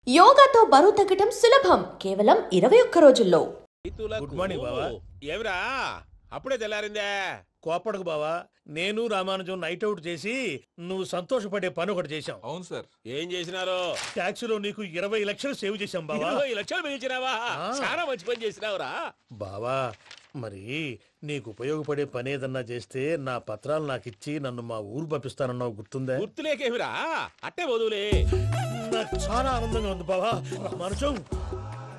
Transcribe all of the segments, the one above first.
యోగాతో బరువు తగ్గటం సులభం కేవలం 21 రోజుల్లో. గుడ్ మార్నింగ్ బావా. ఏమిరా అప్పుడే తెల్లారిందే? కోపడకు బావా, నేను రామానుజం నైట్ అవుట్ చేసి నువ్వు సంతోషపడే పని ఒకటి చేశాం. అవును సార్. ఏం చేసినారు? ట్యాక్సీలో నీకు 20 లక్షలు సేవ్ చేశాం బావా. 20 లక్షలు మిగిల్చినావా? చాలా మంచి పని చేసినావురా బావా, మరి నీకు ఉపయోగపడే పని ఏదన్నా చేస్తే నా పత్రాలు నాకు ఇచ్చి నన్ను మా ఊరు పంపిస్తానన్నావు, గుర్తుందా? గుర్తులేకేమిరా, అట్టే వదులే. నాకు చాలా ఆనందంగా ఉంది బావా. రామానుజం,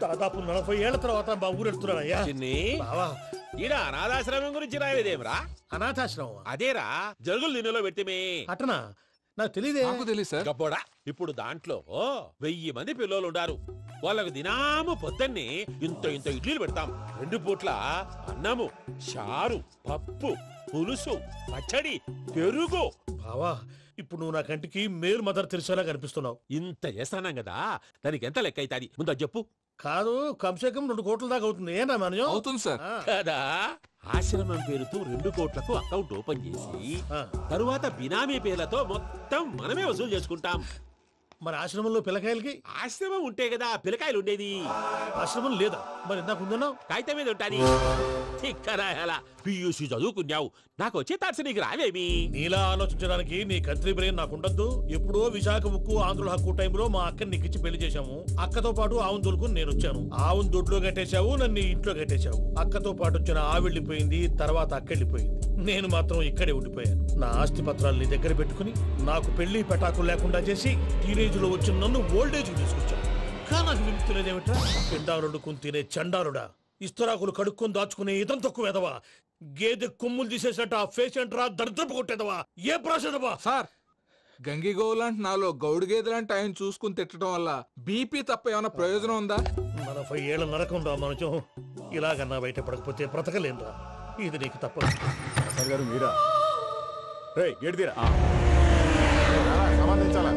దాదాపు 40 ఏళ్ల తర్వాత మా ఊరు వెళ్తున్నానయ్యా. చిన్ని బావా, ఈడ అనాథాశ్రమం గురించి రాయలేదేమిరా? అనాథాశ్రమం అదేరా, జరుగులు దీనిలో పెట్టిమే. అటనా? నాకు తెలియదే. నాకు తెలియదు సార్. గబ్బోడా, ఇప్పుడు దాంట్లో 1000 మంది పిల్లలు ఉండారు. వాళ్ళకు దినాము పొద్దున్నే ఇంత ఇంత ఇడ్లీలు పెడతాం. 2 పూట్ల అన్నము, చారు, పప్పు, పులుసు, పచ్చడి, పెరుగు. బావా, ఇప్పుడు నువ్వు నా కంటికి మేలు మదర్ తెరిసేలా కనిపిస్తున్నావు. ఇంత చేస్తానం కదా, దానికి ఎంత లెక్క అవుతుంది ముందు అది చెప్పు. కాదు, కంసే కం 2 కోట్ల దాకా అవుతుంది. ఏం రామానుజం? అవుతుంది సార్. కదా, ఆశ్రమం పేరుతో 2 కోట్లకు అకౌంట్ ఓపెన్ చేసి తరువాత బినామీ పేర్లతో మొత్తం మనమే వసూలు చేసుకుంటాం. మరి ఆశ్రమంలో పిల్లకాయలకి? ఆశ్రమం ఉంటే కదా పిల్లకాయలు ఉండేది. ఆశ్రమం లేదా? మరి ఇందాక ఉందన్నావు. కాగితం మీద ఉంటాది. చిక్కరాయాలా పియూసీ చదువుకున్నావు, నాకు వచ్చే తాట్స్ నీకు రావేమి? నీలా ఆలోచించడానికి నీ కత్రి బ్రెయిన్ నాకు ఉండద్దు. ఎప్పుడో విశాఖ ఉక్కు ఆంధ్రుల హక్కు టైంలో మా అక్కని నీకిచ్చి పెళ్లి చేశాము. అక్కతో పాటు ఆవును దొడుకు నేను వచ్చాను. ఆవును దొడ్లో కట్టేశావు, నన్ను ఇంట్లో కట్టేశావు. అక్కతో పాటు వచ్చిన ఆవిళ్ళిపోయింది, తర్వాత అక్కెళ్ళిపోయింది. నేను మాత్రం ఇక్కడే ఉండిపోయాను. నా ఆస్తి పత్రాలు నీ దగ్గర పెట్టుకుని నాకు పెళ్లి పెటాకులు లేకుండా చేసి టీనేజ్ లో వచ్చిన నన్ను ఓల్డేజ్ తీసుకొచ్చాను. కానీ నాకు విముక్తులేదేమిట్రా? పిండారుడుకుని తినే చండారుడా, ఇస్తరాకులు కడుక్కొని దాచుకునే ఇతం తక్కువ ఎదవా, గేదె కొమ్ములు తీసేసట ఆ పేషెంట్ రా దరిద్రపు కొట్టేదవా, ఏ ప్రాసెదవా? సార్, గంగిగోవు లాంటి నాలో గౌడు గేదె లాంటి ఆయన చూసుకుని తిట్టడం వల్ల బీపీ తప్ప ఏమైనా ప్రయోజనం ఉందా? 40 ఏళ్ల నరకం రా మనచం. ఇలాగన్నా బయటపడకపోతే బ్రతకలేనురా. ఇది నీకు తప్పదు. సార్ గారు మీరా? రే గేట్ తీరా, సంబంధించాలా?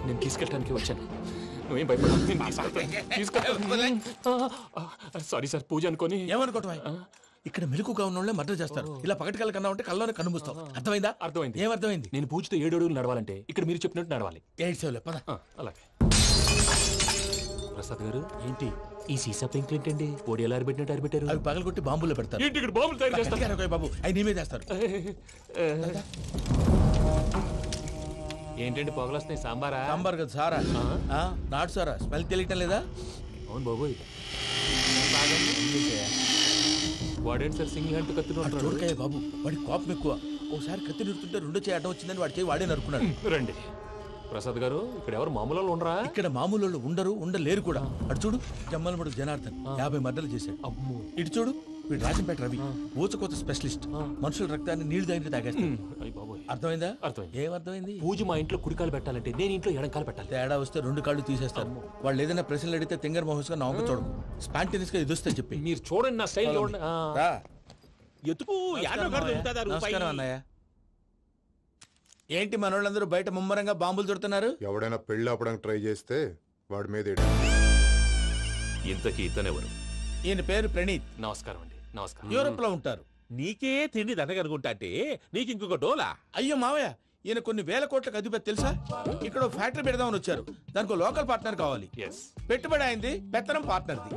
నేను తీసుకెళ్ళడానికి వచ్చాను. నువ్వేం భయపడ. సారీ సార్, పూజ అనుకోని. ఏమనుకోవటం? ఇక్కడ మెలకుగా ఉన్న వాళ్ళే మర్డర్ చేస్తారు. ఇలా పగటి కళ్ళ కన్నా ఉంటే కళ్ళలోనే కనుమూస్తావు. అర్థమైందా? అర్థమైంది. ఏమర్థమైంది? నేను పూజతో 7 అడుగులు నడవాలంటే ఇక్కడ మీరు చెప్పినట్టు నడవాలి. 8 సేవలే పద. అలాగే. ప్రసాద్ గారు, ఏంటి ఈ సీసా పెంకులు ఏంటండి? ఓడి ఎలా అరబెట్టినట్టు అరబెట్టారు? అవి పగలగొట్టి బాంబుల్లో పెడతారు. ఏంటి ఇక్కడ బాంబులు తయారు చేస్తారు? బాబు, అవి నేమే చేస్తారు. ఏంటండి పొగలొస్తాయి? సాంబారా? సాంబార్ కదా సారా. నాటు సారా. స్మెల్ తెలియటం లేదా? అవును బాబోయ్. వాడేంటి సార్ సింగిల్ హ్యాండ్ కత్తి? చూడకాయ బాబు, వాడి కోపం ఎక్కువ. ఓసారి కత్తి నిరుతుంటే 2 చేయి అడ్డం వచ్చిందని వాడి చేయి వాడే నరుకున్నాడు. రండి ప్రసాద్ గారు, ఇక్కడ ఎవరు మామూలు వాళ్ళు ఉండరా? ఇక్కడ మామూలు వాళ్ళు ఉండరు, ఉండలేరు కూడా. అటు చూడు, జమ్మలమడు జనార్దన్ 50 మర్డర్లు చేశాడు. అమ్మో. ఇటు చూడు, వీడు రాజంపేట రవి ఊచకోత స్పెషలిస్ట్. మనుషుల రక్తాన్ని నీళ్లు దగ్గర తాగేస్తాడు. అర్థమైందా? అర్థమైంది. ఏమర్థమైంది? పూజ మా ఇంట్లో కుడికాలు పెట్టాలంటే నేను ఇంట్లో ఎడంకాలు పెట్టాలి. తేడా వస్తే 2 కాళ్ళు తీసేస్తారు. వాళ్ళు ఏదైనా ప్రశ్నలు అడిగితే తింగర్ మహోస్ గా నవ్వు చూడకు. స్పాంటినియస్ గా ఎదుస్తా చెప్పి. మీరు చూడండి నా స్టైల్. ఎతుకు నమస్కారం అన్నయ్య. ఏంటి మనోళ్ళందరూ బయట ముమ్మరంగా బాంబులు దొరుకుతున్నారు? ఎవడైనా పెళ్లి ఆపడానికి ట్రై చేస్తే వాడి మీద ఇంతకీ ఇతనెవరు? ఈయన పేరు ప్రణీత్. నమస్కారం అండి. నమస్కారం. యూరోప్ లో ఉంటారు. నీకే తిండి దండగనుకుంటా అంటే నీకు ఇంకొక డోలా? అయ్యో మావయ్య, ఈయన కొన్ని వేల కోట్లకు అధిపతి తెలుసా? ఇక్కడ ఫ్యాక్టరీ పెడదామని వచ్చారు. దానికి లోకల్ పార్ట్నర్ కావాలి. పెట్టుబడి అయింది, పెత్తనం పార్ట్నర్ది.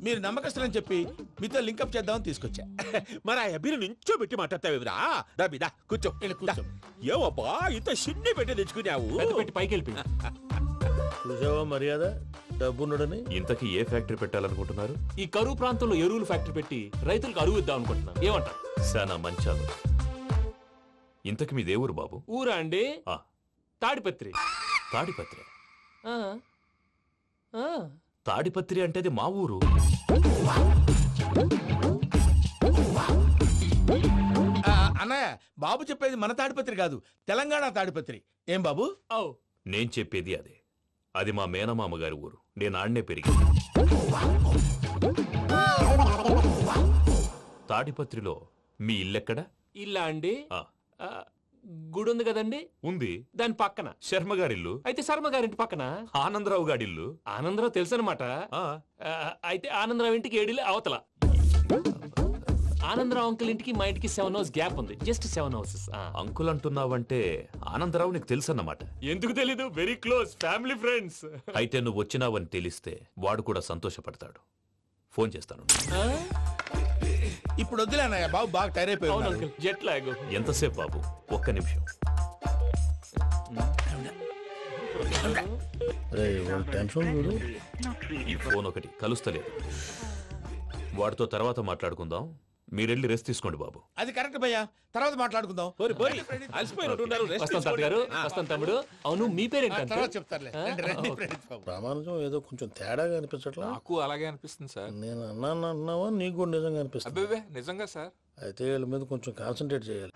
మీరు నమ్మకస్తులని చెప్పి మీతో లింకప్ చేద్దామని తీసుకొచ్చా. మరి ఆ అబ్బిని నుంచో పెట్టి మాట్లాడతావేమిరా? దాబిదా కూర్చో. ఏవబ్బా ఇంత సిన్ని పెట్టి తెచ్చుకున్నావు? పెట్టి పైకి వెళ్ళిపోయి. చూసావా మర్యాద, డబ్బున్నడని. ఇంతకీ ఏ ఫ్యాక్టరీ పెట్టాలనుకుంటున్నారు? ఈ కరువు ప్రాంతంలో ఎరువులు ఫ్యాక్టరీ పెట్టి రైతులకు అరువు ఇద్దాం అనుకుంటున్నాను. ఏమంటారు? శానా మంచాలు. ఇంతకి మీ దేవురు బాబు? ఊరా అండి? తాడిపత్రి. తాడిపత్రి? తాడిపత్రి అంటే అది మా ఊరు. అన్నయ్య, బాబు చెప్పేది మన తాడిపత్రి కాదు, తెలంగాణ తాడిపత్రి. ఏం బాబు? నేను చెప్పేది అదే. అది మా మేనమామ గారి ఊరు. నేను ఆడనే పెరిగి. తాడిపత్రిలో మీ ఇల్లెక్కడ? ఇల్లా అండి? ఆ, ఆ, గుడి ఉంది కదండి, ఉంది. దాని పక్కన. శర్మ గారిల్లు. అయితే శర్మ గారింటి పక్కన ఆనందరావు గారిల్లు. ఆనందరావు తెలుసు అనమాట. ఆ, అయితే ఆనందరావు ఇంటికి 7 ఇళ్ళు అవతల. ఆనందరావు అంకుల్ ఇంటికి మా ఇంటికి 7 హౌస్ గ్యాప్ ఉంది, జస్ట్ 7 హౌసెస్. అంకుల్ అంటున్నావంటే ఆనందరావు నీకు తెలుసన్నమాట. ఎందుకు తెలీదు, వెరీ క్లోజ్ ఫ్యామిలీ ఫ్రెండ్స్. అయితే నువ్వు వచ్చినావని తెలిస్తే వాడు కూడా సంతోషపడతాడు. ఫోన్ చేస్తాను. ఇప్పుడు వద్దులే అన్నయ్య, బాబు బాగా టైర్ అయిపోయి అవును ఉన్నాడు. Uncle, jet lag. ఎంతసేపు బాబు? ఒక్క నిమిషం. ఈ ఫోన్ ఒకటి కలుస్తలేదు. వాడితో తర్వాత మాట్లాడుకుందాం. మీరెళ్ళి రెస్ట్ తీసుకోండి బాబు. అది కరెక్ట్ భయ్యా, తర్వాత మాట్లాడుకుందాం. అలసిపోయినట్టున్నారు, rest వస్తాం తాత గారు, వస్తాం తమ్ముడు. అవును, మీ పేరేంటి తర్వాత అంకుల్? చెప్తారులే. రండి, రండి, ప్రణీత్ బాబు. ప్రామాణికం ఏదో కొంచెం తేడాగా అనిపించట్లా. నాకు అలాగే అనిపిస్తుంది సార్. నేను అన్నావా నీకు కూడా నిజంగా అనిపిస్తుంది. అబ్బే నిజంగా సార్. అయితే వీళ్ళ మీద కొంచెం కాన్సన్ట్రేట్ చేయాలి.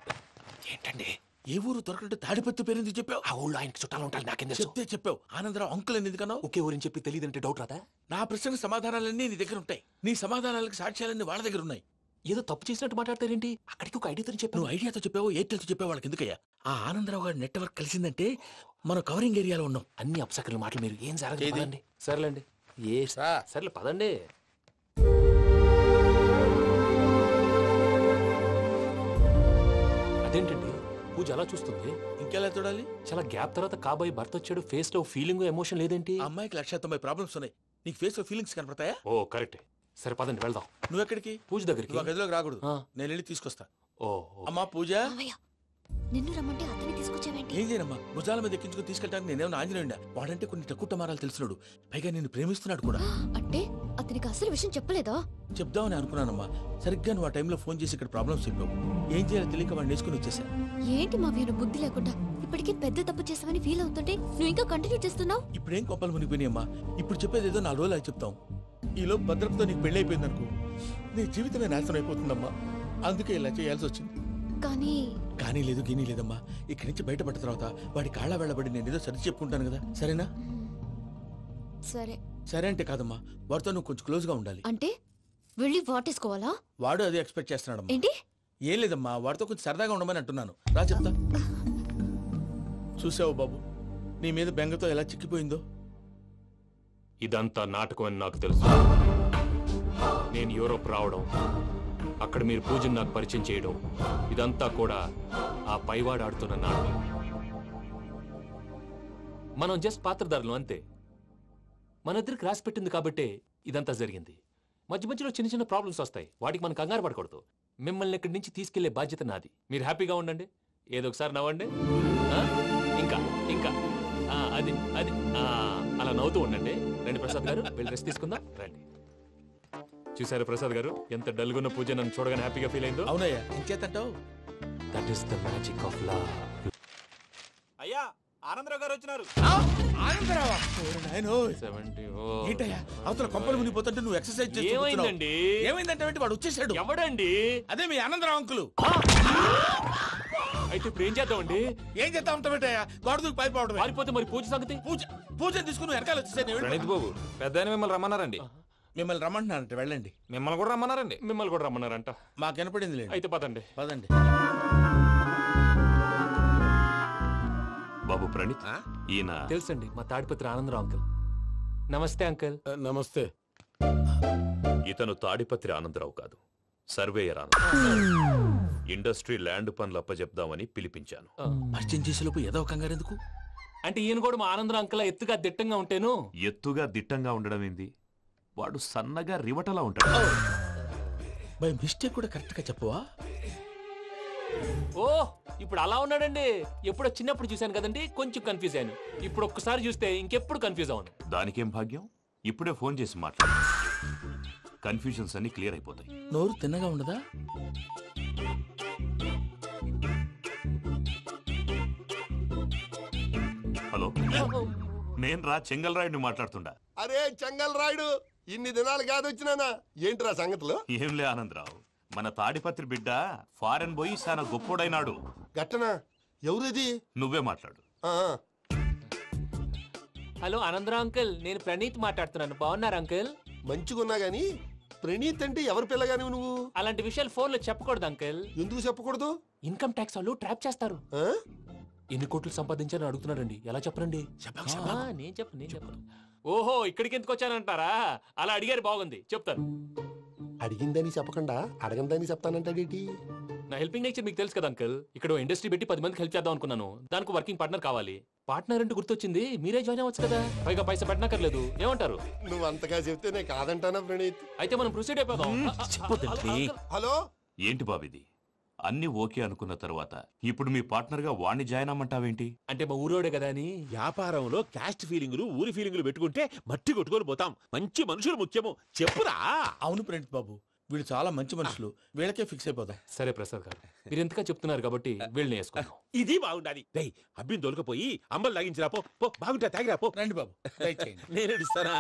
ఏంటండి ఏ ఊరు దొరకట్టు తాడిపత్రి పేరు ఎందుకు చెప్పావు? ఆ ఊళ్ళో ఆయనకి చుట్టాలు ఉంటారు, నాకేం తెలుసు. చెప్తే చెప్పావు. ఆనందరావు అంకుల్ అని ఎందుకన్నావు? ఒకే ఊరిని చెప్పి తెలియదంటే డౌట్ రాదా? నా ప్రశ్నకు సమాధానాలన్నీ నీ దగ్గర ఉంటాయి. నీ సమాధానాలకు సాక్ష్యాలన్నీ వాళ్ళ దగ్గర ఉన్నాయి. ఏదో తప్పు చేసినట్టు మాట్లాడతారేంటి? అక్కడికి ఒక ఐడియాతో చెప్పాను. నువ్వు ఐడియాతో చెప్పావు, ఎయిర్టెల్తో చెప్పావు, వాళ్ళకి ఎందుకయ్యా? ఆ ఆనందరావు గారి నెట్వర్క్ కలిసిందంటే మనం కవరింగ్ ఏరియాలో ఉన్నాం. అన్ని అప్సకర్ల మాటలు మీరు ఏం ఏది? జరగదండి. సర్లేండి, సర్లే పదండి. అదేంటండి పూజ అలా చూస్తుంది? ఇంకెలా చూడాలి? చాలా గ్యాప్ తర్వాత కాబోయే భర్త వచ్చాడు, ఫేస్ లో ఫీలింగ్ ఎమోషన్ లేదేంటి? ఆ అమ్మాయికి 190 ప్రాబ్లమ్స్ ఉన్నాయి. నీకు ఫేస్ లో ఫీలింగ్స్ కనపడతాయా? ఓ కరెక్టే. సరే పదండి వెళ్దాం. నువ్వు ఎక్కడికి? పూజ దగ్గరికి. నువ్వు ఆ గదిలోకి రాకూడదు. ఆ. నేను వెళ్ళి తీసుకొస్తా. ఓ అమ్మా పూజ, మావయ్య, నిన్ను రమ్మంటే అతన్ని తీసుకొచ్చావేంటి? ఏం చేయనమ్మా? భుజాల మీద ఎక్కించుకుని తీసుకెళ్ళడానికి నేనేమన్నా ఆంజనేయుడా? వాడంటే కొన్ని తక్కువ టమారాలు తెలిసినాడు, పైగా నిన్ను ప్రేమిస్తున్నాడు కూడా. అంటే అతనికి అసలు విషయం చెప్పలేదా? చెప్దామని అనుకున్నానమ్మా. సరిగ్గా నువ్వు ఆ టైంలో ఫోన్ చేసి ఇక్కడ ప్రాబ్లమ్స్ చెప్పావు. ఏం చేయాలో తెలియక వాడిని నేర్చుకుని వచ్చేసా. ఏంటి మావయ్య నువ్వు బుద్ధి లేకుండా ఇప్పటికే పెద్ద తప్పు చేసావని ఫీల్ అవుతుంటే నువ్వు ఇంకా కంటిన్యూ చేస్తున్నావు? ఇప్పుడేం కొప్పలు మునిగిపోయినాయమ్మా. ఇప్పుడు చెప్పేది ఏదో 4 రోజులు అది చెప్తాం. ఈలోపు భద్రతతో నీకు పెళ్లి అయిపోయింది అనుకో, నీ జీవితమే నాశనం అయిపోతుందమ్మా. అందుకే ఇలా చేయాల్సి వచ్చింది. కానీ కానీ లేదు, గీనీ లేదమ్మా. ఇక్కడి నుంచి బయటపడ్డ తర్వాత వాడి కాళ్ళ వెళ్ళబడి నేను ఏదో సరి చెప్పుకుంటాను కదా, సరేనా? సరే. సరే అంటే కాదమ్మా, వాడితో నువ్వు కొంచెం క్లోజ్ గా ఉండాలి. అంటే వెళ్ళి వాటేసుకోవాలా? వాడు అదే ఎక్స్పెక్ట్ చేస్తున్నాడమ్మా. ఏంటి? ఏం లేదమ్మా, వాడితో కొంచెం సరదాగా ఉండమని అంటున్నాను. రా చెప్తా. చూసావు బాబు, నీ మీద బెంగతో ఎలా చిక్కిపోయిందో. ఇదంతా నాటకం అని నాకు తెలుసు. నేను యూరోప్ రావడం, అక్కడ మీరు పూజను నాకు పరిచయం చేయడం, ఇదంతా కూడా ఆ పైవాడు ఆడుతున్న నాటకం. మనం జస్ట్ పాత్రధారులు అంతే. మన ఇద్దరికి రాసి పెట్టింది కాబట్టే ఇదంతా జరిగింది. మధ్య మధ్యలో చిన్న చిన్న ప్రాబ్లమ్స్ వస్తాయి, వాటికి మనం కంగారు పడకూడదు. మిమ్మల్ని ఇక్కడి నుంచి తీసుకెళ్లే బాధ్యత నాది. మీరు హ్యాపీగా ఉండండి, ఏదో ఒకసారి నవ్వండి. ఆ? ఇంకా ఇంకా అది అది అలా నవ్వుతూ ఉండండి. రండి ప్రసాద్ గారు, వెళ్ళి రెస్ట్ తీసుకుందాం రండి. చూసారు ప్రసాద్ గారు, ఎంత డల్గున్న పూజ నన్ను చూడగానే హ్యాపీగా ఫీల్ అయిందో. అవునయ్యా, ఇంకేతంటావు? That is the magic of love. అయ్యా ఆనందరావు గారు వచ్చినారు. ఆనందరావా? ఓరి నాయనో. 70. ఏంటయ్యా అవతల కొంపలు మునిగిపోతుంటే నువ్వు ఎక్సర్సైజ్ చేస్తూ కూర్చున్నావు. ఏమైందండి? ఏమైందంటే వాడు వచ్చేసాడు. ఎవడండి? అదే మీ ఆనందరావు అంకులు. అయితే ఇప్పుడు ఏం చేద్దామండి? ఏం చేస్తా ఉంటావేటయ్యా? గోడ దూకి పైపోవడం. పారిపోతే మరి పూజ సంగతి? పూజ తీసుకుని వెనకాల వచ్చేసాను. ప్రణీత్ బాబు, పెద్ద మిమ్మల్ని రమ్మన్నారండి. మిమ్మల్ని రమ్మంటున్నారంట, వెళ్ళండి. మిమ్మల్ని కూడా రమ్మన్నారండి. మిమ్మల్ని కూడా రమ్మన్నారంట. మాకు వినపడింది లేదు. అయితే పదండి. పదండి. బాబు ప్రణీత్, ఈయన తెలుసండి, మా తాడిపత్రి ఆనందరావు అంకుల్. నమస్తే అంకుల్. నమస్తే. ఇతను తాడిపత్రి ఆనందరావు కాదు, సర్వేయర్ ఆనందరావు. ఇండస్ట్రీ ల్యాండ్ పనులు అప్పజెప్దామని పిలిపించాను. పరిచయం చేసేలోపు ఏదో కంగారు ఎందుకు? అంటే ఈయన కూడా మా ఆనందరావు అంకుల్ ఎత్తుగా దిట్టంగా ఉంటాను. ఎత్తుగా దిట్టంగా ఉండడం ఏంది? వాడు సన్నగా రివటలా ఉంటాడు. బై మిస్టేక్ కూడా కరెక్ట్ గా చెప్పవా? ఓ ఇప్పుడు అలా ఉన్నాడండి. ఎప్పుడో చిన్నప్పుడు చూశాను కదండి, కొంచెం కన్ఫ్యూజ్ అయ్యాను. ఇప్పుడు ఒక్కసారి చూస్తే ఇంకెప్పుడు కన్ఫ్యూజ్ అవును. దానికేం భాగ్యం, ఇప్పుడే ఫోన్ చేసి మాట్లాడు. కన్ఫ్యూజన్స్ అన్ని క్లియర్ అయిపోతాయి. నోరు తిన్నగా ఉండదా? హలో, నేను రా చెంగల్రాయుడిని మాట్లాడుతుండా. అరే చెంగల్ రాయుడు, ఇన్ని దినాలు కాదు వచ్చినానా? ఏంట్రా సంగతులు? ఏంలే ఆనందరావు, మన తాడిపత్రి బిడ్డ ఫారెన్ పోయి చాలా గొప్పోడైనాడు. గట్టనా? ఎవరిది? నువ్వే మాట్లాడు. హలో ఆనందరావు అంకుల్, నేను ప్రణీత్ మాట్లాడుతున్నాను. బాగున్నారు అంకుల్? మంచిగున్నా గాని ప్రణీత్ అంటే ఎవరి పిల్లగాని నువ్వు? అలాంటి విషయాలు ఫోన్ లో చెప్పకూడదు అంకిల్. ఎందుకు చెప్పకూడదు? ఇన్కమ్ ట్యాక్స్ వాళ్ళు ట్రాప్ చేస్తారు. ఎన్ని కోట్లు సంపాదించాలని అడుగుతున్నారండి, ఎలా చెప్పరండి? నేను చెప్పను. ఓహో, ఇక్కడికి ఎందుకు వచ్చానంటారా? అలా అడిగారు, బాగుంది, చెప్తాను. అడిగిందని చెప్పకుండా అడగందని చెప్తానంటాడేటి? నా హెల్పింగ్ నేచర్ మీకు తెలుసు కదా అంకల్. ఇక్కడ ఇండస్ట్రీ పెట్టి 10 మందికి హెల్ప్ చేద్దాం అనుకున్నాను. దానికి వర్కింగ్ పార్ట్నర్ కావాలి. పార్ట్నర్ అంటే గుర్తొచ్చింది, మీరే జాయిన్ అవ్వచ్చు కదా, పైగా పైసా పెట్టనక్కర్లేదు. ఏమంటారు? నువ్వు అంతగా చెప్తే నేను కాదంటానా ప్రణీత్? అయితే మనం ప్రొసీడ్ అయిపోదాం. హలో, ఏంటి బాబిది? అన్ని ఓకే అనుకున్న తర్వాత ఇప్పుడు మీ పార్ట్నర్ గా వాణ్ణి జాయిన్ అమ్మంటావేంటి? అంటే మా ఊరోడే కదా అని. వ్యాపారంలో క్యాస్ట్ ఫీలింగులు, ఊరి ఫీలింగులు పెట్టుకుంటే మట్టి కొట్టుకొని పోతాం. మంచి మనుషులు ముఖ్యము, చెప్పురా. అవును ప్రణీత్ బాబు, వీళ్ళు చాలా మంచి మనుషులు, వీళ్ళకే ఫిక్స్ అయిపోదాం. సరే ప్రసాద్ గారు, మీరు ఎంతగా చెప్తున్నారు కాబట్టి వీళ్ళని వేసుకున్నాం. ఇది బాగుండాలి. డై అబ్బిని దొలకపోయి అమ్మలు తాగించిరా పో. బాగుంటా, తాగిరా పో. రండి బాబు, దయచేయండి. నేను ఇస్తానా?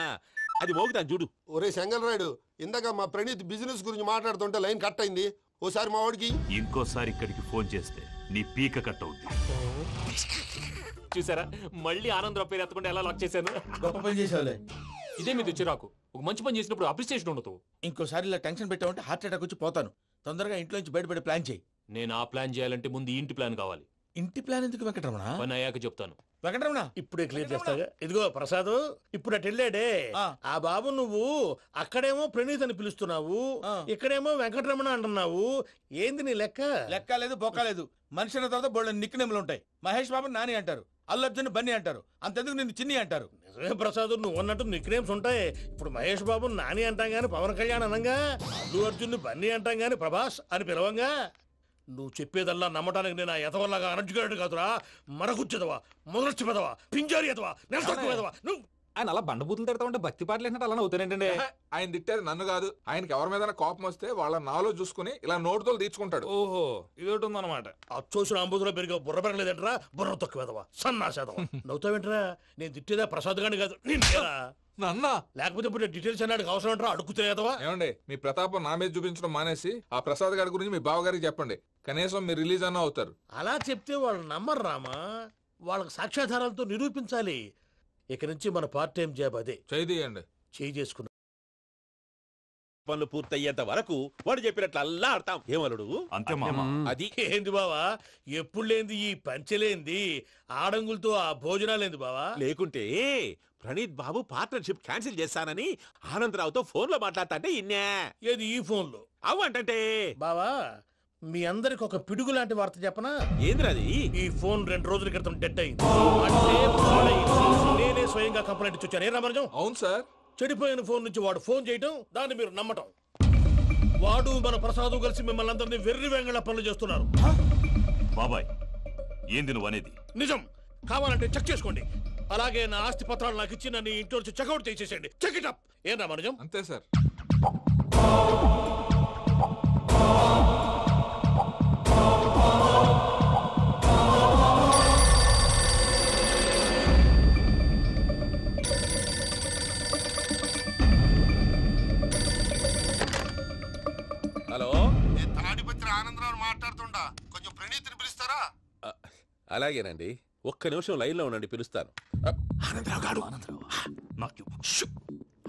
అది మోగుతాను చూడు. ఒరే చెంగల్ రాయుడు, ఇందాక మా ప్రణీత్ బిజినెస్ గురించి మాట్లాడుతుంటే లైన్ కట్ అయింది. ఓసారి మా వాడికి ఇంకోసారి ఇక్కడికి ఫోన్ చేస్తే నీ పీక కట్ అవుద్ది. చూసారా, మళ్ళీ ఆనందరావు పేరు ఎత్తకుండా ఎలా లాక్ చేశాను. గొప్ప పని చేసేవాళ్ళే. ఇదే మీ చిరాకు. ఒక మంచి పని చేసినప్పుడు అప్రిసియేషన్ ఉండదు. ఇంకోసారి ఇలా టెన్షన్ పెట్టామంటే హార్ట్ అటాక్ వచ్చి పోతాను. తొందరగా ఇంట్లో నుంచి బయటపడే ప్లాన్ చేయి. నేను ఆ ప్లాన్ చేయాలంటే ముందు ఈ ఇంటి ప్లాన్ కావాలి. ఇంటి ప్లాన్ ఎందుకు వెంకటరమణ? పని అయ్యాక చెప్తాను. వెంకటరమణ ఇప్పుడే క్లియర్ చేస్తాగా. ఇదిగో ప్రసాద్, ఇప్పుడు అటు వెళ్ళాడే ఆ బాబు, నువ్వు అక్కడేమో ప్రణీత్ అని పిలుస్తున్నావు, ఇక్కడేమో వెంకటరమణ అంటున్నావు. ఏంది నీ లెక్క? లెక్క లేదు, బొక్క లేదు. మనిషి అన్న తర్వాత బోళ్ళ నిక్నెములు ఉంటాయి. మహేష్ బాబు నాని అంటారు, అల్లు అర్జున్ బన్నీ అంటారు, అంతెందుకు నిన్ను చిన్ని అంటారు. నిజమే ప్రసాద్, నువ్వు అన్నట్టు నిక్ నేమ్స్ ఉంటాయి. ఇప్పుడు మహేష్ బాబు నాని అంటాం గాని పవన్ కళ్యాణ్ అనంగా, అల్లు అర్జున్ బన్నీ అంటాం గాని ప్రభాస్ అని పిలవంగా. నువ్వు చెప్పేదల్లా నమ్మటానికి నేను ఆ ఎతవల్లాగా అనర్జుకేటెడ్ కాదురా. మరగుచ్చదవా, మొదలచ్చి పెదవా, పింజారి ఎదవా, నెలసొక్కుదవా నువ్వు. ఆయన అలా బండబూతులు తిడతా ఉంటే భక్తి పాటలు ఏంటంటే అలా అవుతానంటే. ఆయన తిట్టేది నన్ను కాదు, ఆయనకి ఎవరి మీద కోపం వస్తే వాళ్ళ నాలో చూసుకుని ఇలా నోటుతో తీర్చుకుంటాడు. ఓహో, ఇదొకటి ఉందన్నమాట. అచ్చోసిన అంబుధులో పెరిగే బుర్ర పెరగలేదంటరా, బుర్ర తొక్కువేదవా, సన్నాసేదవా. నవ్వుతావేంట్రా? నేను తిట్టేదా ప్రసాద్ గాని కాదు, నిన్నేరా. నన్నా? లేకపోతే ఇప్పుడు డీటెయిల్స్ అన్నాడు అవసరం అంటారా? అడుగుతాయేదవా. ఏమండి, మీ ప్రతాపం నా మీద చూపించడం మానేసి ఆ ప్రసాద్ గారి గురించి మీ బావగారికి చెప్పండి. కనీసం మీరు రిలీజ్ అన్న అవుతారు. అలా చెప్తే వాళ్ళు నమ్మరు రామా. వాళ్ళకి సాక్ష్యాధారాలతో నిరూపించాలి. ఇక నుంచి మన పార్ట్ టైం జాబ్ అదే. చేయండి. చేయి చేసుకున్నా పనులు పూర్తయ్యేంత వరకు వాడు చెప్పినట్లు అల్లా ఆడతాం. ఏమలుడు అంతే మామ. అది ఏంది బావా, ఎప్పుడు లేంది ఈ పంచలేంది, ఆడంగులతో ఆ భోజనాలేంది బావా? లేకుంటే ప్రణీత్ బాబు పార్ట్నర్షిప్ క్యాన్సిల్ చేస్తానని ఆనందరావుతో ఫోన్ లో మాట్లాడతాంటే ఇన్నే. ఏది ఈ ఫోన్ లో? అవ్వంటే బావా, మీ అందరికి ఒక పిడుగు లాంటి వార్త చెప్పనా? ఏంద్రది? ఈ ఫోన్ 2 రోజుల క్రితం డెడ్ అయింది. అంటే పాడైంది. నేనే స్వయంగా కంప్లైంట్ ఇచ్చాను. ఏ రామరాజం? అవును సార్. చెడిపోయిన ఫోన్ నుంచి వాడు ఫోన్ చేయటం, దాన్ని మీరు నమ్మటం. వాడు మన ప్రసాదు కలిసి మిమ్మల్ని అందరినీ వెర్రి వెంగళ పనులు చేస్తున్నారు. బాబాయ్, ఏంది నువ్వు అనేది? నిజం. కావాలంటే చెక్ చేసుకోండి. అలాగే నా ఆస్తి పత్రాలు నాకు ఇచ్చి నన్ను ఇంట్లో నుంచి చెక్అౌట్ చేసేసండి. Check it up. ఏం రామరాజం? అంతే సార్. హలో, నేను తాడిపత్రి ఆనందరావు మాట్లాడుతుండా, కొంచెం ప్రణీత్ని పిలుస్తారా? అలాగేనండి. ఒక్క నిమిషం లైన్ లో ఉండండి, పిలుస్తాను. ఆనందరావు గాడు.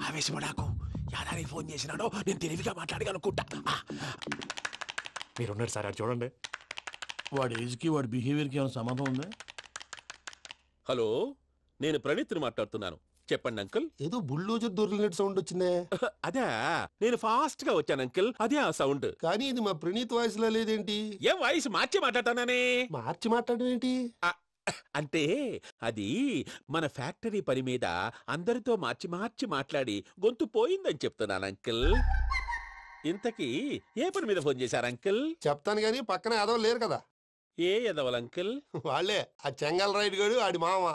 ఆవేశపడాకు. యాదారి ఫోన్ చేసినాడో నేను తెలివిగా మాట్లాడగలనుకుంటా. మీరున్నారు సార్, అది చూడండి. వాడి ఏజ్కి వాడి బిహేవియర్కి ఏమైనా సంబంధం ఉందా? హలో, నేను ప్రణీత్ని మాట్లాడుతున్నాను. చెప్పండి అంకుల్. ఏదో బుల్డోజర్ దొరికినట్టు సౌండ్ వచ్చిందే. అదే, నేను ఫాస్ట్ గా వచ్చాను అంకుల్, అదే ఆ సౌండ్. కానీ ఇది మా ప్రణీత్ వాయిస్ లో లేదేంటి? ఏ వాయిస్ మార్చి మాట్లాడతాననే? మార్చి మాట్లాడడం ఏంటి? అంటే అది మన ఫ్యాక్టరీ పని మీద అందరితో మార్చి మార్చి మాట్లాడి గొంతు పోయిందని చెప్తున్నాను అంకుల్. ఇంతకీ ఏ పని మీద ఫోన్ చేశారు అంకుల్? చెప్తాను గానీ పక్కన ఏదో లేరు కదా. ఏ ఎదవలు అంకుల్? వాళ్ళే ఆ చెంగల్ రైడ్ గడు ఆడి మామ.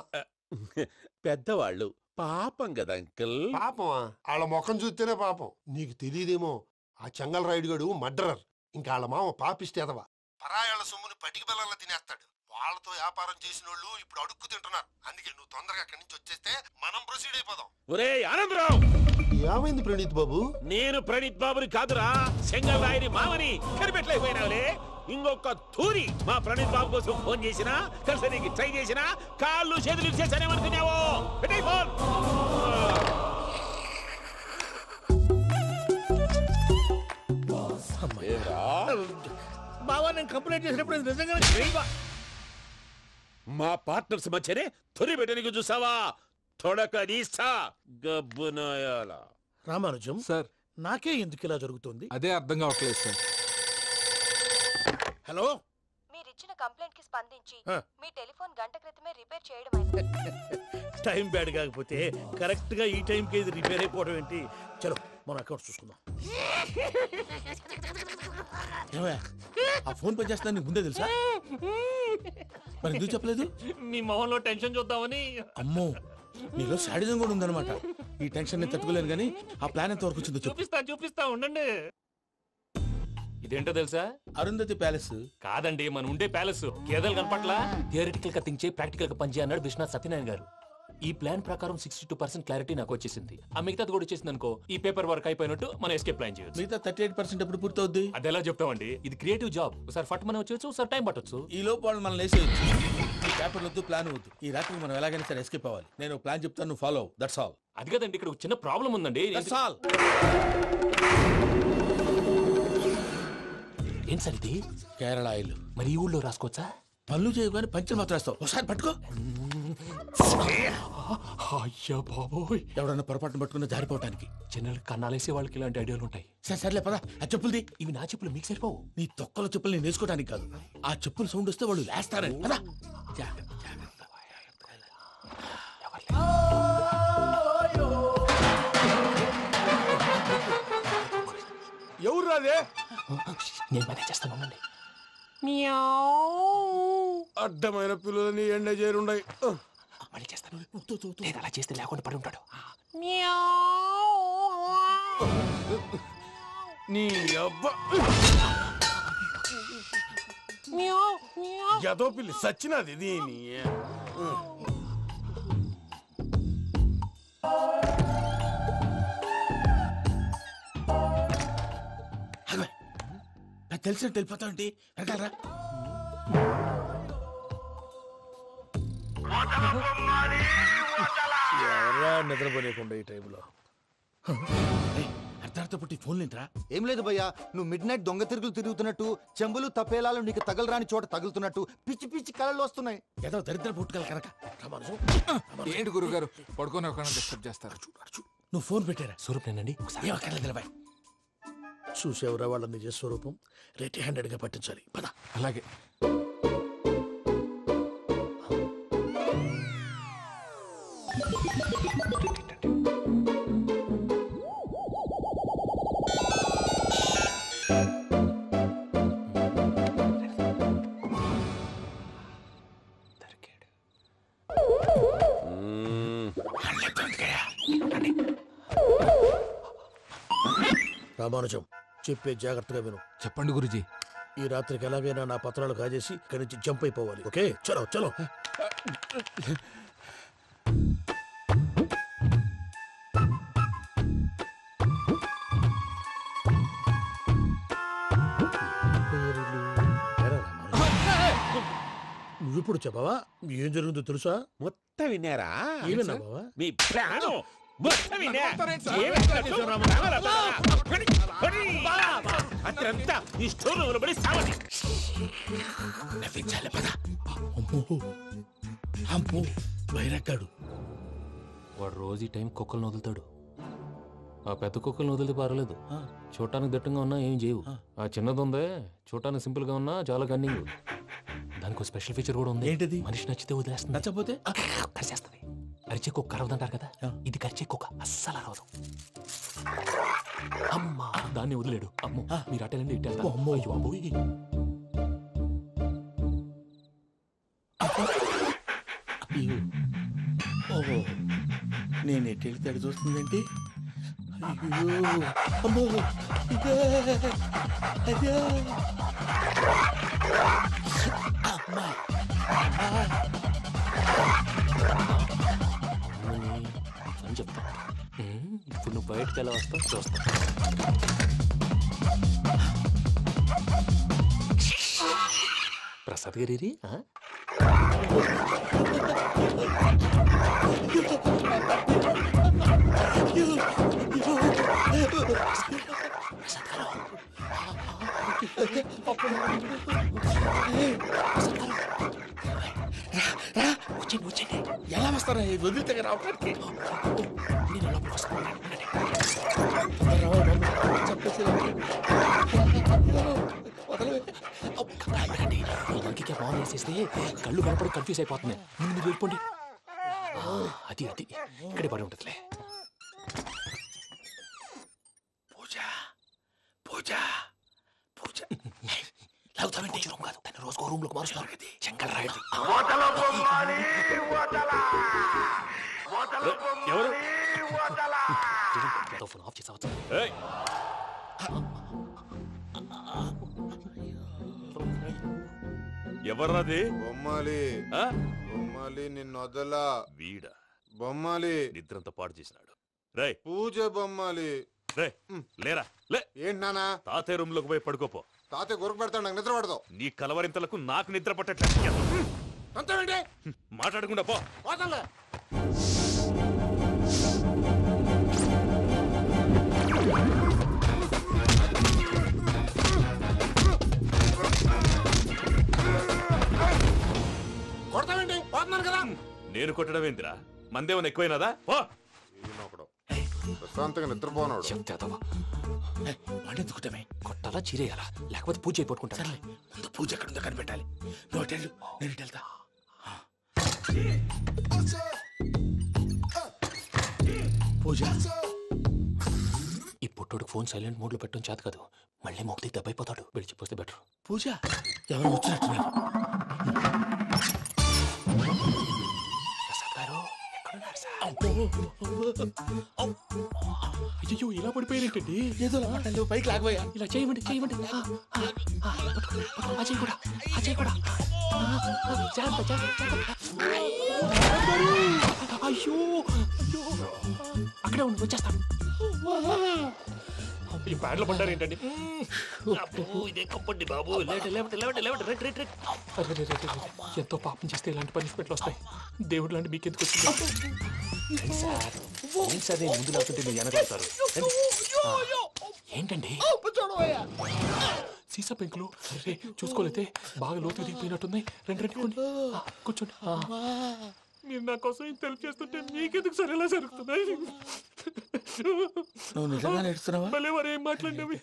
పెద్దవాళ్ళు, పాపం కదా అంకుల్. పాపమా? వాళ్ళ ముఖం చూస్తేనే పాపం. నీకు తెలియదేమో, ఆ చెంగల్ రైడ్ గడు మర్డరర్. ఇంకా వాళ్ళ మామ పాపిస్తేదవా. పరాయాళ్ళ సొమ్ముని పటికి బెల్లంలో తినేస్తాడు. వాళ్ళతో వ్యాపారం చేసిన వాళ్ళు ఇప్పుడు అడుక్కు తింటున్నారు. అందుకే నువ్వు తొందరగా అక్కడి నుంచి వచ్చేస్తే మనం ప్రొసీడ్ అయిపోదాం. ఒరే ఆనందరావు! ఏమైంది ప్రణీత్ బాబు? నేను ప్రణీత్ బాబుని కాదురా, సెంగల్ రాయని మామని. కనిపెట్టలేకపోయినావులే. ఇంకొక తూరి మా ప్రణీత్ బాబు కోసం ఫోన్ చేసినా, కలిసి నీకు ట్రై చేసినా కాళ్ళు చేతులు ఇచ్చేసానేమనుకున్నావో. పెట్టే ఫోన్. బావా నేను కంప్లైంట్ చేసినప్పుడు ఇది నిజంగానే చేయవా? మా పార్ట్నర్స్ మధ్యనే తొలి పెట్టడానికి చూసావా? తొడక నీస్తా గబ్బునాయాల. రామానుజం సార్ నాకే ఎందుకు ఇలా జరుగుతుంది? అదే అర్థం కావట్లేదు సార్. హలో, మీరిచ్చిన కంప్లైంట్ కి స్పందించి ఆ. మీ టెలిఫోన్ గంట క్రితమే రిపేర్ చేయడం అయింది. టైం బ్యాడ్ కాకపోతే కరెక్ట్ గా ఈ టైం కి ఇది రిపేర్ అయిపోవడం ఏంటి? చలో మన అకౌంట్ చూసుకుందాం. ఏమయ్య, ఆ ఫోన్ పనిచేస్తున్నా నీకు ముందే తెలుసా? మరి ఎందుకు చెప్పలేదు? మీ మొహంలో టెన్షన్ చూద్దామని. అమ్మో, నీలో శాడిజం కూడా ఉందన్నమాట. ఈ టెన్షన్ నేను తట్టుకోలేను కానీ ఆ ప్లాన్ ఎంత వరకు వచ్చిందో చెప్పు. చూపిస్తా ఉండండి. ఇదేంటో తెలుసా? అరుంధతి ప్యాలెస్ కాదండి, మన ఉండే ప్యాలెస్. గేదెలు కనపట్లా? థియరిటికల్ గా థింక్ చేయి, ప్రాక్టికల్ గా పనిచేయి అన్నాడు విశ్వనాథ్ సత్యనారాయణ గారు. ఈ ప్లాన్ ప్రకారం 62% క్లారిటీ నాకు వచ్చేసింది. ఆ మిగతాది కూడా వచ్చేసింది అనుకో, ఈ పేపర్ వర్క్ అయిపోయినట్టు మనం ఎస్కేప్ ప్లాన్ చేయొచ్చు. మిగతా 38% ఎప్పుడు పూర్తవుద్ది? అది ఎలా చెప్తామండి? ఇది క్రియేటివ్ జాబ్. ఒకసారి ఫట్ మనం వచ్చేచ్చు, ఒకసారి టైం పట్టొచ్చు. ఈ లోపు వాళ్ళు మనం లేసేయచ్చు. ఈ పేపర్ వద్దు, ప్లాన్ వద్దు. ఈ రాత్రికి మనం ఎలాగైనా సరే ఎస్కేప్ అవ్వాలి. నేను ప్లాన్ చెప్తాను, నువ్వు ఫాలో. That's all. అది కదండి, ఇక్కడ ఒక చిన్న ప్రాబ్లం ఉందండి. That's all. ఏం సార్ ఇది? కేరళ ఆయిల్. మరి ఈ ఊళ్ళో రాసుకోవచ్చా? పనులు చేయగానే పంచర్ మాత్రం వేస్తావు. ఒకసారి పట్టుకో. అయ్యా బాబోయ్, ఎవడన్నా పొరపాటున పట్టుకున్న జారిపోవటానికి. జనరల్ కన్నాలేసే వాళ్ళకి ఇలాంటి ఐడియాలు ఉంటాయి. సర్లే పదా, ఆ చెప్పులది. ఇవి నా చెప్పులు మీకు సరిపోవు. నీ తొక్కల చెప్పులు నేను వేసుకోవడానికి కాదు, ఆ చెప్పులు సౌండ్ వస్తే వాళ్ళు లేస్తారని. పదా. ఎవరు రాదే? నేను పదే చేస్తాను, ఉండండి. అడ్డమైన పిల్లలని ఎండ చేరుండయి. మళ్ళీ చేస్తాను. నేను అలా చేస్తే లేకుండా పడి ఉంటాడు. నీ అబ్బ ఎదో పిల్లి సచ్చినది దీని. నాకు తెలిసినట్టు వెళ్ళిపోతా ఉంటే వెనకాలరా. ఎవరా నిద్రపోలేకుండా ఈ టైంలో? అర్ధార్థ పుట్టి ఫోన్ లేంట్రా? ఏం లేదు భయ్యా, నువ్వు మిడ్ నైట్ దొంగ తిరుగులు తిరుగుతున్నట్టు, చెంబులు తప్పేలాలు నీకు తగలరాని చోట తగులుతున్నట్టు పిచ్చి పిచ్చి కళలు వస్తున్నాయి. ఏదో దరిద్ర పుట్టుకల కనుక. ఏంటి గురుగారు పడుకొని ఒక డిస్టర్బ్ చేస్తారు? నువ్వు ఫోన్ పెట్టారా? స్వరూప్ నేనండి. ఏమక్కర్లేదు. చూసేవరా వాళ్ళ నిజ స్వరూపం. రెట్టి హ్యాండెడ్ గా పట్టించాలి. పద. అలాగే. రామానుజం, చెప్పే జాగ్రత్తగా విను. చెప్పండి గురుజీ. ఈ రాత్రికి ఎలాగైనా నా పత్రాలు కాజేసి ఇక్కడి నుంచి జంప్ అయిపోవాలి. ఓకే, చలో చలో. నువ్విప్పుడు చెప్పవా ఏం జరుగుతుందో తెలుసా? మొత్తం విన్నారా? ఏమన్నా బావా? మీ ప్లాను మొత్తం విన్నా. అత్రంతా ఈ స్టోర్ రూమ్ లో పడి సావని. నవ్వించాలి. పద. అమ్మో అమ్మో, బైరక్కాడు. వాడు రోజు ఈ టైం కుక్కలను వదులుతాడు. ఆ పెద్ద కుక్కలను వదిలితే పర్వాలేదు, చూడటానికి దట్టంగా ఉన్నా ఏం చేయవు. ఆ చిన్నది ఉందే, చూడటానికి సింపుల్ గా ఉన్నా చాలా గన్నింగ్. దానికి స్పెషల్ ఫీచర్ కూడా ఉంది. ఏంటిది? మనిషి నచ్చితే వదిలేస్తుంది, నచ్చపోతే కరిచేస్తుంది. అరిచే కుక్క అరవదంటారు కదా, ఇది కరిచే కుక్క అస్సలు అరవదు. అమ్మా, దాన్ని వదిలేడు. అమ్మో, మీరు అటెండి ఇటు వెళ్తారు. అమ్మో. అయ్యో అబ్బోయ్. ఓహో, నేను ఎటు వెళ్తే అటు చూస్తుందేంటి? అయ్యో అమ్మో, ఇదే అదే. అమ్మా అని చెప్తా. ఇప్పుడు నువ్వు బయటకు ఎలా వస్తావు చూస్తా. ప్రసాద్ గారి వచ్చేయండి వచ్చేయండి. ఎలా వస్తారా ఇది వదిలితే రావడానికి? నేను లోపలికి వస్తాను. మనకి బాగా వేసేస్తే కళ్ళు కనపడి కన్ఫ్యూజ్ అయిపోతున్నాయి. ముందు మీరు వెళ్ళిపోండి. అది అది ఇక్కడే పడి ఉంటుందిలే. పూజ పూజ పూజ లాగుతామంటే రూమ్ కాదు, తన రోజుకో రూమ్ లోకి మారుస్తున్నారు కదా. శంకర్ రాయుడు ఎవరు? ఫోన్ ఆఫ్ చేసావచ్చు. ఎవర్రాది? బొమ్మాలి బొమ్మాలి నిన్ను వదలా. వీడ బొమ్మాలి నిద్రంతా పాడు చేసినాడు. రే పూజ బొమ్మాలి. రే లేరా లే. ఏంటి నానా? తాతయ్య రూమ్ లోకి పోయి పడుకోపో. తాతయ్య గురకు పెడతాడు, నాకు నిద్ర పడతావు. నీ కలవరింతలకు నాకు నిద్ర పట్టట్లేదు. అంతేంటి? మాట్లాడకుండా పో. పోతాలే. కొడతావేంటి? పోతున్నాను కదా. నేను కొట్టడం ఏంటిరా? మందేమన్నా ఎక్కువైనదా? పో. ప్రశాంతంగా నిద్రపోనాడు. వాడెందుకుంటామే? కొట్టాలా చీరేయాలా? లేకపోతే పూజ అయిపోట్టుకుంటా. సరే ముందు పూజ ఎక్కడ ఉందో కనిపెట్టాలి. నువ్వు వెళ్ళు, నేను వెళ్తా. పూజ ఈ పుట్టోడు ఫోన్ సైలెంట్ మోడ్ లో పెట్టడం చేత కాదు. మళ్ళీ మొక్కి దెబ్బైపోతాడు. విడిచిపోతే బెటర్. పూజ ఎవరు వచ్చినట్టున్నారు. అయ్యో ఇలా పడిపోయినట్టండి. ఏదో పైకి లాగబోయా. ఇలా చేయమండి చేయమండి. అజయ్ కూడా అజయ్ కూడా అయ్యో అక్కడే ఉండి వచ్చేస్తాను. ఈ బ్యాడ్లో పడ్డారు ఏంటండి? ఇదే కప్పండి బాబు. ఎంతో పాపం చేస్తే ఇలాంటి పనిష్మెంట్లు వస్తాయి. దేవుడు లాంటి మీకెందుకు వచ్చింది? అదే ముందు లేకుంటే మీరు వెనకాడతారు. ఏంటండి సీసా పెంకులు చూసుకోలేతే బాగా లోతు దిగిపోయినట్టున్నాయి. రెండు కూర్చోండి. మీరు నా కోసం ఇంత హెల్ప్ చేస్తుంటే మీకెందుకు సరే ఎలా జరుగుతున్నాయి? నువ్వు నిజంగా నేర్చుకున్నావా? మళ్ళీ వారు ఏం మాట్లాడినవి